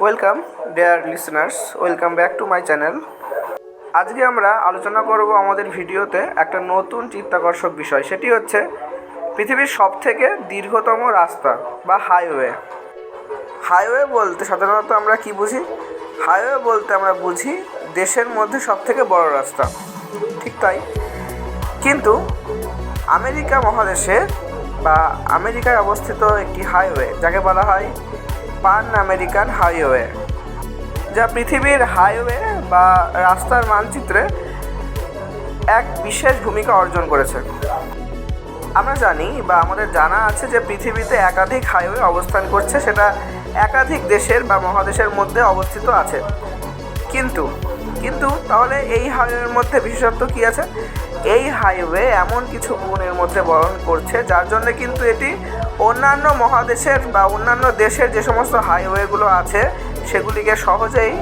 Welcome deer listeners, welcome back to my channel. আজকে আমরা আলোচনা করব আমাদের ভিডিওতে একটা নতুন চিত্তাকর্ষক বিষয়। সেটি হচ্ছে পৃথিবীর সবথেকে দীর্ঘতম রাস্তা বা হাইওয়ে। হাইওয়ে বলতে সাধারণত আমরা কি বুঝি? হাইওয়ে বলতে আমরা বুঝি দেশের মধ্যে সবথেকে বড় রাস্তা, ঠিক তাই। কিন্তু আমেরিকা মহাদেশে বা আমেরিকায় অবস্থিত একটি হাইওয়ে, যাকে বলা হয় পান আমেরিকান হাইওয়ে, যা পৃথিবীর হাইওয়ে বা রাস্তার মানচিত্রে এক বিশেষ ভূমিকা অর্জন করেছে। আমরা জানি বা আমাদের জানা আছে যে পৃথিবীতে একাধিক হাইওয়ে অবস্থান করছে, সেটা একাধিক দেশের বা মহাদেশের মধ্যে অবস্থিত আছে। কিন্তু তাহলে এই হাইওয়ের মধ্যে বিশেষত্ব কী আছে? এই হাইওয়ে এমন কিছু গুণের মধ্যে বরণ করছে যার জন্য কিন্তু এটি অন্যান্য মহাদেশের বা অন্যান্য দেশের যে সমস্ত হাইওয়েগুলো আছে সেগুলিকে সহজেই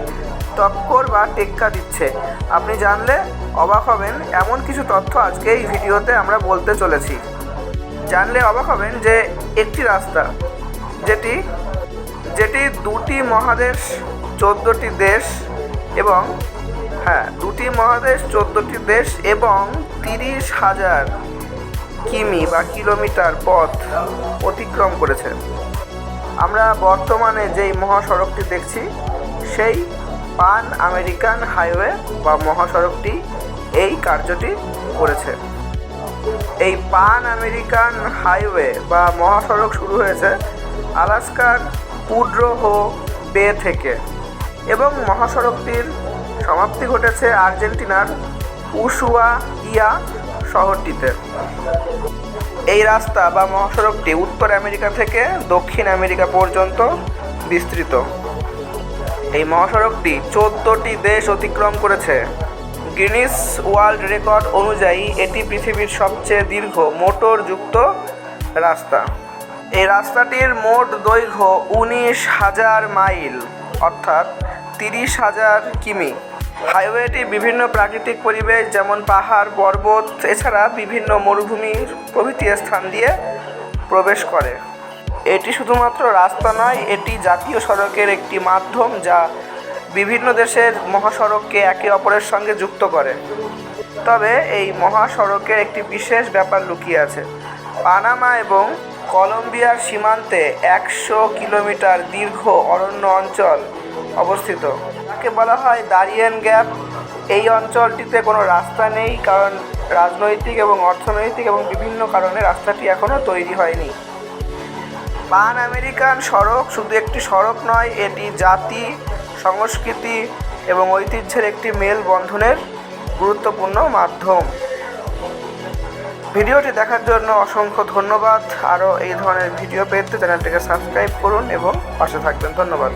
টক্কর বা টেক্কা দিচ্ছে। আপনি জানলে অবাক হবেন, এমন কিছু তথ্য আজকে এই ভিডিওতে আমরা বলতে চলেছি। জানলে অবাক হবেন যে একটি রাস্তা যেটি দুটি মহাদেশ, 14টি দেশ এবং দুটি মহাদেশ, 14টি দেশ এবং 30,000 কিমি বা কিলোমিটার পথ অতিক্রম করেছে। আমরা বর্তমানে যেই মহাসড়কটি দেখছি সেই পান আমেরিকান হাইওয়ে বা মহাসড়কটি এই কার্যটি করেছে। এই পান আমেরিকান হাইওয়ে বা মহাসড়ক শুরু হয়েছে আলাস্কার পুড্রোহো বে থেকে এবং মহাসড়কটির সমাপ্তি ঘটেছে আর্জেন্টিনার উশুয়াইয়া শহরটিতে। এই রাস্তা বা মহাসড়কটি উত্তর আমেরিকা থেকে দক্ষিণ আমেরিকা পর্যন্ত বিস্তৃত। এই মহাসড়কটি 14টি দেশ অতিক্রম করেছে। গিনিস ওয়ার্ল্ড রেকর্ড অনুযায়ী এটি পৃথিবীর সবচেয়ে দীর্ঘ মোটরযুক্ত রাস্তা। এই রাস্তাটির মোট দৈর্ঘ্য 19,000 মাইল, অর্থাৎ 30,000 কিমি। হাইওয়েটি বিভিন্ন প্রাকৃতিক পরিবেশ যেমন পাহাড়, পর্বত, এছাড়া বিভিন্ন মরুভূমি প্রভৃতি স্থান দিয়ে প্রবেশ করে। এটি শুধুমাত্র রাস্তা নয়, এটি জাতীয় সড়কের একটি মাধ্যম যা বিভিন্ন দেশের মহাসড়ককে একে অপরের সঙ্গে যুক্ত করে। তবে এই মহাসড়কে একটি বিশেষ ব্যাপার লুকিয়ে আছে। পানামা এবং কলম্বিয়ার সীমান্তে 100 কিলোমিটার দীর্ঘ অরণ্য অঞ্চল অবস্থিত, যাকে বলা হয় দারিয়েন গ্যাপ। এই অঞ্চলটিতে কোনো রাস্তা নেই, কারণ রাজনৈতিক এবং অর্থনৈতিক এবং বিভিন্ন কারণে রাস্তাটি এখনও তৈরি হয়নি। পান আমেরিকান সড়ক শুধু একটি সড়ক নয়, এটি জাতি, সংস্কৃতি এবং ঐতিহ্যের একটি মেলবন্ধনের গুরুত্বপূর্ণ মাধ্যম। ভিডিওটি দেখার জন্য অসংখ্য ধন্যবাদ। আরও এই ধরনের ভিডিও পেতে চ্যানেলটিকে সাবস্ক্রাইব করুন এবং পাশে থাকবেন। ধন্যবাদ।